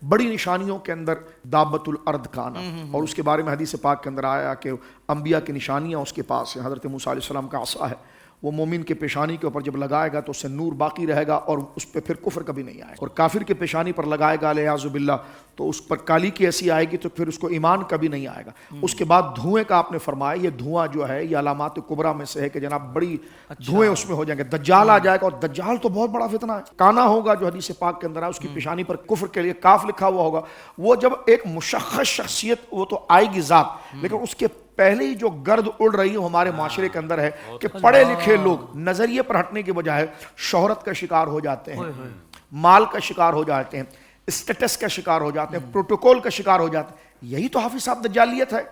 بڑی نشانیوں کے اندر دابۃ الارض کا آنا، اور اس کے بارے میں حدیث پاک کے اندر آیا کہ انبیاء کی نشانیاں اس کے پاس ہیں. حضرت موسیٰ علیہ السلام کا عصا ہے، وہ مومن کے پیشانی کے اوپر جب لگائے گا تو اس سے نور باقی رہے گا اور اس پہ پھر کفر کبھی نہیں آئے گا، اور کافر کے پیشانی پر لگائے گا علیاذ باللہ تو اس پر کالی کی ایسی آئے گی تو پھر اس کو ایمان کبھی نہیں آئے گا. اس کے بعد دھوئیں کا آپ نے فرمایا، یہ دھواں جو ہے یہ علامات کبریٰ میں سے ہے کہ جناب بڑی دھوئیں اس میں ہو جائیں گے. دجال آ جائے گا، اور دجال تو بہت بڑا فتنہ ہے. کانا ہوگا جو حدیث پاک کے اندر ہے، اس کی پیشانی پر کفر کے لیے کاف لکھا ہوا ہوگا. وہ جب ایک مشخص شخصیت وہ تو آئے گی ذات، لیکن اس کے پہلے ہی جو گرد اڑ رہی ہے ہمارے معاشرے کے اندر ہے کہ پڑھے لکھے لوگ نظریے پر ہٹنے کے بجائے شہرت کا شکار ہو جاتے ہیں، مال کا شکار ہو جاتے ہیں، اسٹیٹس کا شکار ہو جاتے ہیں، پروٹوکول کا شکار ہو جاتے ہیں. یہی تو حافظ صاحب دجالیت ہے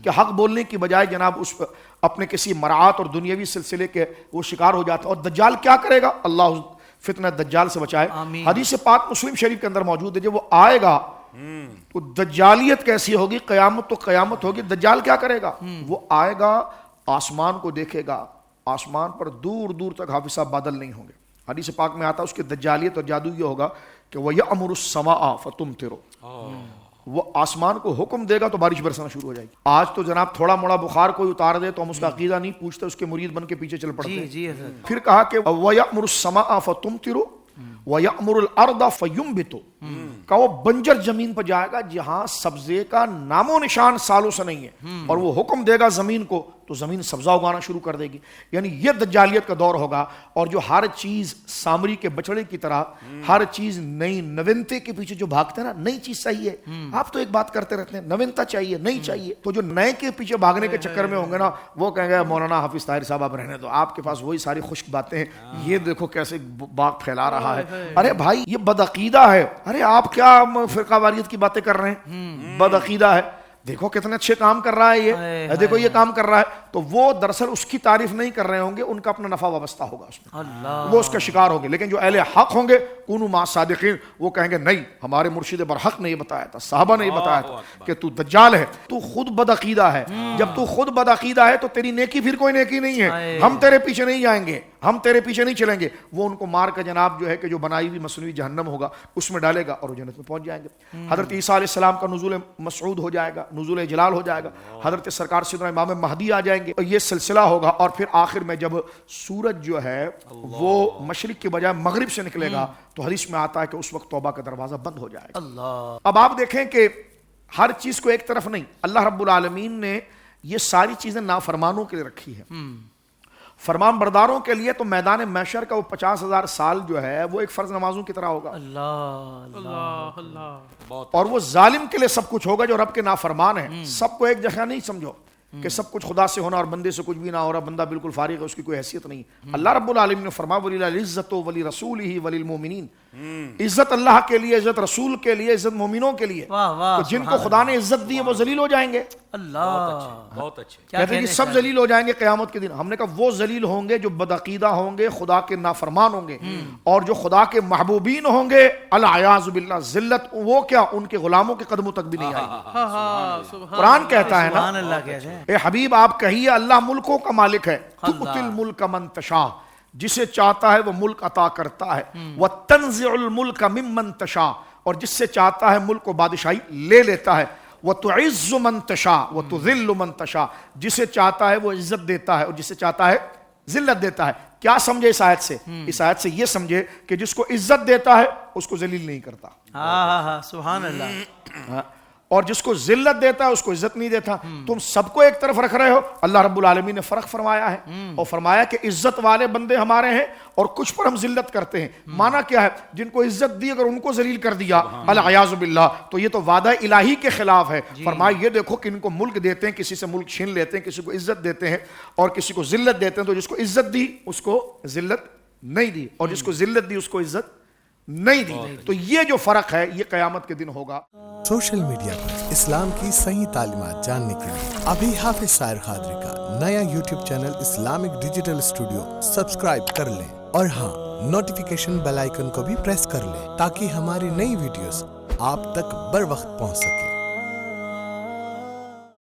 کہ حق بولنے کی بجائے جناب اس اپنے کسی مرعات اور دنیاوی سلسلے کے وہ شکار ہو جاتا ہے. اور دجال کیا کرے گا؟ اللہ فتنہ دجال سے بچائے. حدیث پاک مسلم شریف کے اندر موجود ہے، جب وہ آئے گا تو دجالیت کیسی ہوگی؟ قیامت تو قیامت ہوگی. دجال کیا کرے گا؟ وہ آئے گا، آسمان کو دیکھے گا، آسمان پر دور دور تک حافظ صاحب بادل نہیں ہوں گے. حدیث پاک میں آتا ہے اس کی دجالیت اور جادو یہ ہوگا کہ وَيَأْمُرُ السَّمَاءَ فَتُمْطِرُ، وہ آسمان کو حکم دے گا تو بارش برسنا شروع ہو جائے گی. آج تو جناب تھوڑا موڑا بخار کوئی اتار دے تو ہم اس کا عقیدہ نہیں پوچھتے، اس کے مرید بن کے پیچھے چل پڑتے. پھر کہا کہ وَيَأْمُرُ السَّمَاءَ فَتُمْطِرُ وَيَأْمُرُ الْأَرْضَ فَيُنْبِتُ، کہ وہ بنجر زمین پر جائے گا جہاں سبزے کا نام و نشان سالوں سے نہیں ہے، اور وہ حکم دے گا زمین کو تو زمین سبزہ اگانا شروع کر دے گی. یعنی یہ دجالیت کا دور ہوگا. اور جو ہر چیز سامری کے بچڑے کی طرح ہر چیز نئی نوینتے کے پیچھے جو بھاگتے ہیں نا، نئی چیز صحیح ہے، آپ تو ایک بات کرتے رہتے ہیں نوینتا چاہیے، نہیں چاہیے. تو جو نئے کے پیچھے بھاگنے کے چکر میں ہوں گے نا، وہ کہیں گے مولانا حافظ طاہر صاحب آپ رہنے دو، آپ کے پاس وہی ساری خشک باتیں ہیں، یہ دیکھو کیسے باغ پھیلا رہا ہے. ارے بھائی یہ بدعقیدہ ہے. ارے آپ کیا فرقہ واریت کی باتیں کر رہے ہیں؟ بدعقیدہ ہے. دیکھو کتنے اچھے کام کر رہا ہے یہ، دیکھو یہ کام کر رہا ہے. تو وہ دراصل اس کی تعریف نہیں کر رہے ہوں گے، ان کا اپنا نفع وابستہ ہوگا اس میں، وہ اس کا شکار ہوں گے. لیکن جو اہل حق ہوں گے کونوا مع الصادقین، وہ کہیں گے نہیں، ہمارے مرشد برحق نے یہ بتایا تھا، صحابہ نے یہ بتایا تھا کہ تو دجال ہے، تو خود بدعقیدہ ہے. جب تو خود بدعقیدہ ہے تو تیری نیکی پھر کوئی نیکی نہیں ہے. ہم تیرے پیچھے نہیں جائیں گے، ہم تیرے پیچھے نہیں چلیں گے. وہ ان کو مار کر جناب جو ہے کہ جو بنائی ہوئی مصنوعی جہنم ہوگا اس میں ڈالے گا اور وہ جنت میں پہنچ جائیں گے. حضرت عیسیٰ علیہ السلام کا نزول مسعود ہو جائے گا، نزول جلال ہو جائے گا. حضرت سرکار سیدنا امام مہدی آ جائیں گے، اور یہ سلسلہ ہوگا. اور پھر آخر میں جب سورج جو ہے وہ مشرق کے بجائے مغرب سے نکلے گا تو حدیث میں آتا ہے کہ اس وقت توبہ کا دروازہ بند ہو جائے گا. اب آپ دیکھیں کہ ہر چیز کو ایک طرف نہیں، اللہ رب العالمین نے یہ ساری چیزیں نافرمانوں کے لیے رکھی ہے. فرمان برداروں کے لیے تو میدان محشر کا وہ 50,000 سال جو ہے وہ ایک فرض نمازوں کی طرح ہوگا. اور وہ ظالم کے لیے سب کچھ ہوگا جو رب کے نافرمان ہیں. سب کو ایک جگہ نہیں سمجھو کہ سب کچھ خدا سے ہونا اور بندے سے کچھ بھی نہ ہو رہا، بندہ بالکل فارغ ہے، اس کی کوئی حیثیت نہیں. اللہ رب العالمین نے فرمایا وَلِلَّهِ الْعِزَّةُ وَلِرَسُولِهِ وَلِلْمُؤْمِنِينَ، عزت اللہ کے لیے، عزت رسول کے لیے، عزت مومنوں کے لیے. تو جن کو خدا نے عزت دی ہے وہ ذلیل ہو جائیں گے. بہت اچھے کہتے ہیں کہ سب ذلیل ہو جائیں گے قیامت کے دن. ہم نے کہا وہ ذلیل ہوں گے جو بدعقیدہ ہوں گے، خدا کے نافرمان ہوں گے، اور جو خدا کے محبوبین ہوں گے العیاذ باللہ ذلت وہ کیا ان کے غلاموں کے قدموں تک بھی نہیں آئے گی. قرآن کہتا ہے نا اے حبیب آپ کہیے اللہ ملکوں کا مالک ہے، تؤتی الملک من تشاء، جسے چاہتا ہے وہ ملک عطا کرتا ہے، وتنزع الملک ممن تشاء، اور جس سے چاہتا ہے ملک کو بادشاہی لے لیتا ہے، وتعز من تشاء وتذل من تشاء، جسے چاہتا ہے وہ عزت دیتا ہے اور جسے چاہتا ہے ذلت دیتا ہے. کیا سمجھے اس آیت سے؟ اس آیت سے یہ سمجھے کہ جس کو عزت دیتا ہے اس کو ذلیل نہیں کرتا، سبحان اللہ، اور جس کو ذلت دیتا ہے اس کو عزت نہیں دیتا. تم سب کو ایک طرف رکھ رہے ہو. اللہ رب العالمین نے فرق فرمایا ہے اور فرمایا کہ عزت والے بندے ہمارے ہیں اور کچھ پر ہم ذلت کرتے ہیں. مانا کیا ہے؟ جن کو عزت دی اگر ان کو ذلیل کر دیا العیاذ باللہ تو یہ تو وعدہ الہی کے خلاف ہے. فرمایا یہ دیکھو کہ ان کو ملک دیتے ہیں، کسی سے ملک چھین لیتے ہیں، کسی کو عزت دیتے ہیں اور کسی کو ذلت دیتے ہیں. تو جس کو عزت دی اس کو ذلت نہیں دی اور جس کو ذلت دی اس کو عزت نہیں دی. تو یہ جو فرق ہے یہ قیامت کے دن ہوگا. سوشل میڈیا پر اسلام کی صحیح تعلیمات جاننے کے لیے ابھی حافظ طاہر قادری کا نیا YouTube channel Islamic digital studio subscribe کر لیں، اور ہاں نوٹیفیکیشن بیل آئیکن کو بھی پریس کر لیں تاکہ ہماری نئی ویڈیوز آپ تک بر وقت پہنچ سکے.